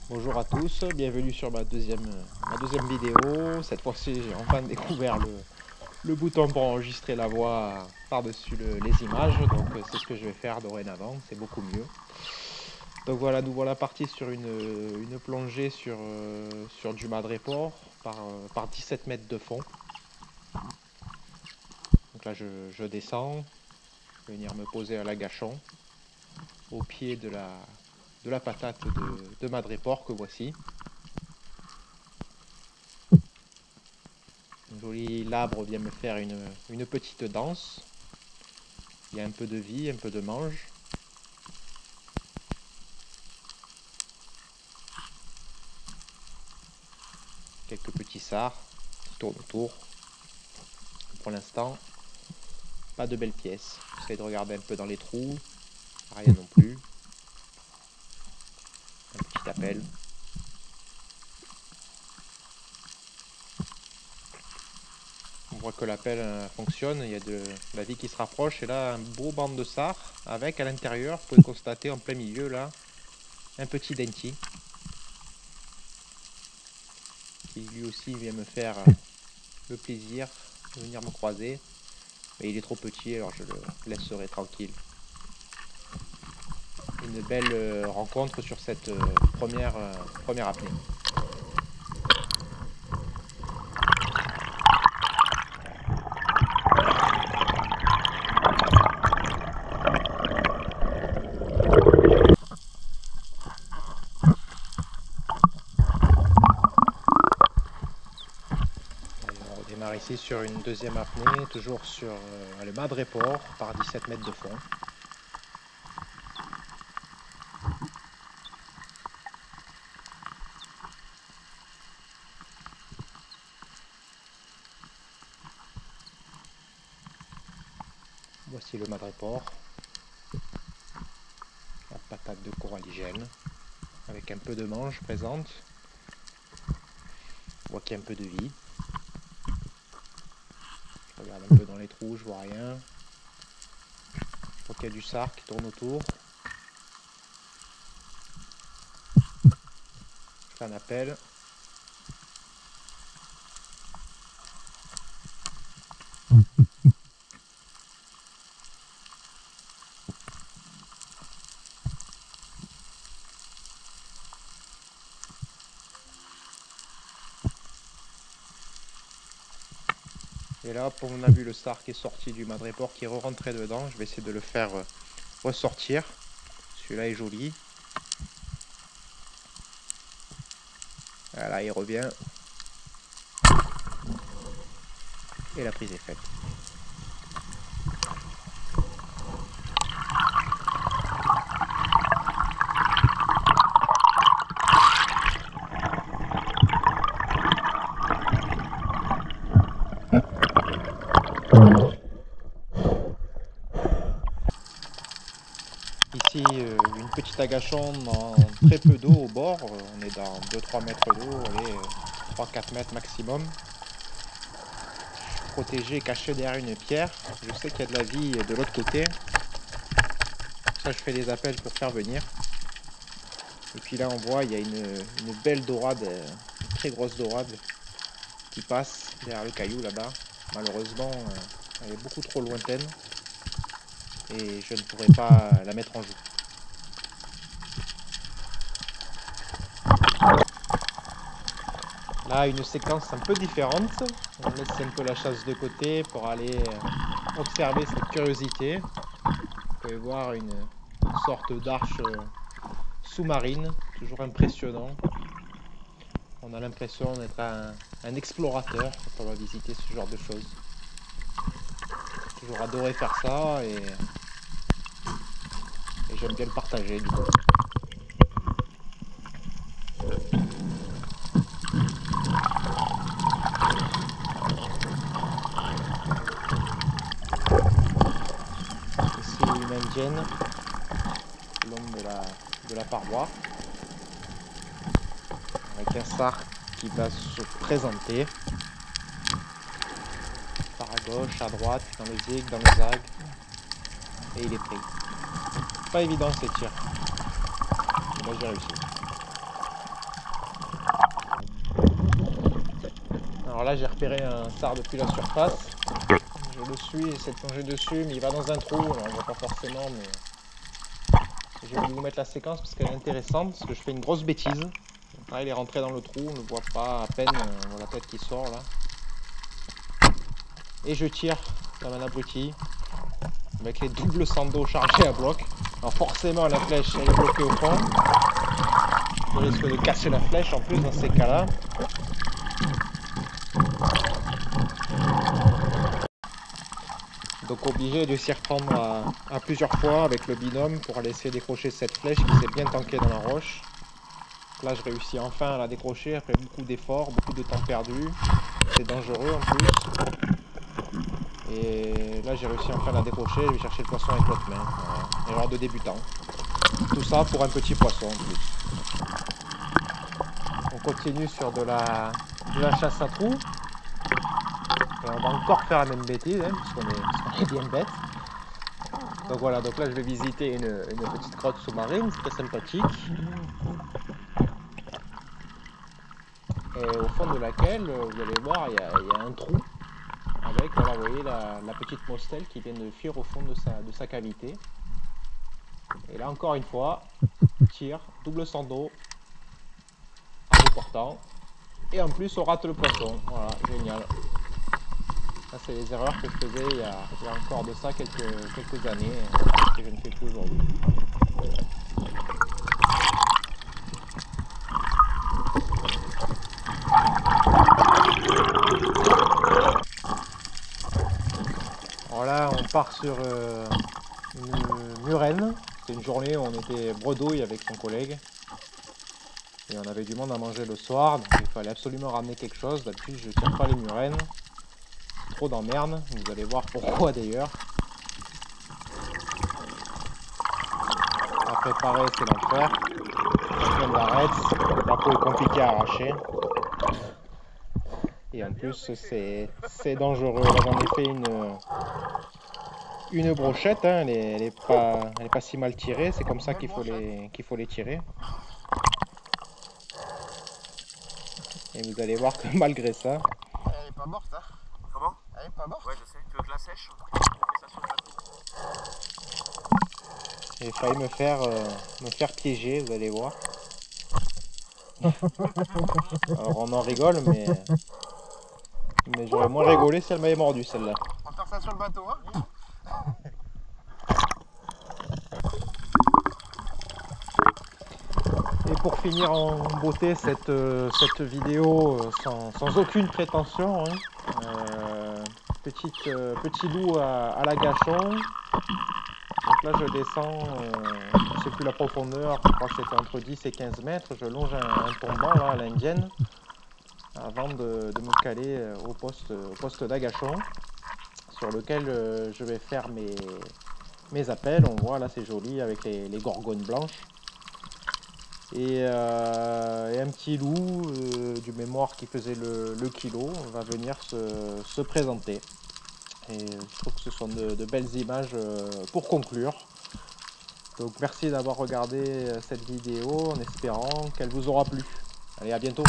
Bonjour à tous, bienvenue sur ma deuxième vidéo. Cette fois-ci, j'ai enfin découvert le bouton pour enregistrer la voix par-dessus les images. Donc, c'est ce que je vais faire dorénavant, c'est beaucoup mieux. Donc voilà, nous voilà partis sur une plongée sur du madrépore par 17 mètres de fond. Donc là, je descends, je vais venir me poser à l'agachon, au pied de la patate de madrépore que voici. Un joli labre vient me faire une petite danse. Il y a un peu de vie, un peu de mange. Quelques petits sards qui tournent autour. Pour l'instant, pas de belles pièces. J'essaie de regarder un peu dans les trous. Rien non plus. Un petit appel. On voit que l'appel fonctionne. Il y a de la vie qui se rapproche. Et là, un beau bande de sards avec à l'intérieur, vous pouvez constater en plein milieu là, un petit denti qui lui aussi vient me faire le plaisir de venir me croiser. Mais il est trop petit, alors je le laisserai tranquille. Une belle rencontre sur cette première apnée. On redémarre ici sur une deuxième apnée, toujours sur le madrépore par 17 mètres de fond. Voici le madrépore, la patate de coralligène, avec un peu de mange présente. On voit qu'il y a un peu de vie. Je regarde un peu dans les trous, je vois rien. Je vois qu'il y a du sard qui tourne autour. Je fais un appel. Et là, on a vu le sard qui est sorti du madrépore, qui est re-rentré dedans. Je vais essayer de le faire ressortir. Celui-là est joli. Voilà, il revient. Et la prise est faite. Ici, une petite agachon dans très peu d'eau au bord. On est dans 2-3 mètres d'eau, allez, 3-4 mètres maximum. Protégé, caché derrière une pierre. Je sais qu'il y a de la vie de l'autre côté. Pour ça, je fais des appels pour faire venir. Et puis là, on voit, il y a une belle dorade, une très grosse dorade qui passe derrière le caillou là-bas. Malheureusement, elle est beaucoup trop lointaine et je ne pourrai pas la mettre en jeu. Là, une séquence un peu différente. On laisse un peu la chasse de côté pour aller observer cette curiosité. Vous pouvez voir une sorte d'arche sous-marine, toujours impressionnant. On a l'impression d'être un explorateur quand on va visiter ce genre de choses. J'ai toujours adoré faire ça et j'aime bien le partager du coup. Ici une indienne, le long de la paroi, avec un sard qui va se présenter par à gauche, à droite, dans le zig, dans le zag, et il est pris. Pas évident ces tirs, mais là j'ai réussi. Alors là j'ai repéré un sard depuis la surface. Je le suis, j'essaie de plonger dessus, mais il va dans un trou, alors on voit pas forcément, mais j'ai voulu vous mettre la séquence parce qu'elle est intéressante, parce que je fais une grosse bêtise. Donc là il est rentré dans le trou, on ne le voit pas à peine, on voit la tête qui sort là. Et je tire comme un abruti, avec les doubles sandos chargés à bloc. Alors forcément la flèche elle est bloquée au fond. Je risque de casser la flèche en plus dans ces cas-là. Donc obligé de s'y reprendre à plusieurs fois avec le binôme pour aller essayer de décrocher cette flèche qui s'est bien tankée dans la roche. Là je réussis enfin à la décrocher après beaucoup d'efforts, beaucoup de temps perdu. C'est dangereux en plus. Et là j'ai réussi enfin à la décrocher, je vais chercher le poisson avec l'autre main. Voilà. Erreur de débutant. Tout ça pour un petit poisson en plus. On continue sur de la chasse à trous. Et on va encore faire la même bêtise, hein, parce qu'on est bien bête. Donc voilà, donc là je vais visiter une petite grotte sous-marine, c'est très sympathique. Et au fond de laquelle, vous allez voir, il y a un trou. Avec, voilà, vous voyez la petite mostelle qui vient de fuir au fond de sa cavité. Et là encore une fois, tir, double sando, en déportant. Et en plus on rate le poisson, voilà, génial. Ça c'est les erreurs que je faisais il y a encore de ça quelques années, que je ne fais plus aujourd'hui. Voilà, on part sur une murène. C'est une journée où on était bredouille avec son collègue. Et on avait du monde à manger le soir, donc il fallait absolument ramener quelque chose. D'habitude, je ne tire pas les murènes. Trop d'emmerde, vous allez voir pourquoi d'ailleurs. À préparer, c'est l'enfer. Plein d'arêtes, la peau est compliquée à arracher. Et en plus, c'est dangereux. Là, j'en ai fait une brochette, hein. Elle est pas si mal tirée. C'est comme ça qu'il faut les tirer. Et vous allez voir que malgré ça... Elle est pas morte, hein. Comment? Elle est pas morte. Ouais, je sais. Tu veux que je la sèche? On fait ça sur le bateau. J'ai failli me faire piéger, vous allez voir. Alors on en rigole, mais j'aurais moins rigolé si elle m'avait mordu celle-là. On va faire ça sur le bateau, hein. Et pour finir en beauté cette vidéo sans aucune prétention, hein, petit loup à l'agachon. Donc là je descends, je ne sais plus la profondeur, je crois que c'était entre 10 et 15 mètres, je longe un tombant là à l'indienne avant de me caler au poste d'agachon sur lequel je vais faire mes appels. On voit là c'est joli avec les gorgones blanches. Et un petit loup du mémoire qui faisait le kilo va venir se présenter. Et je trouve que ce sont de belles images pour conclure. Donc merci d'avoir regardé cette vidéo en espérant qu'elle vous aura plu. Allez, à bientôt!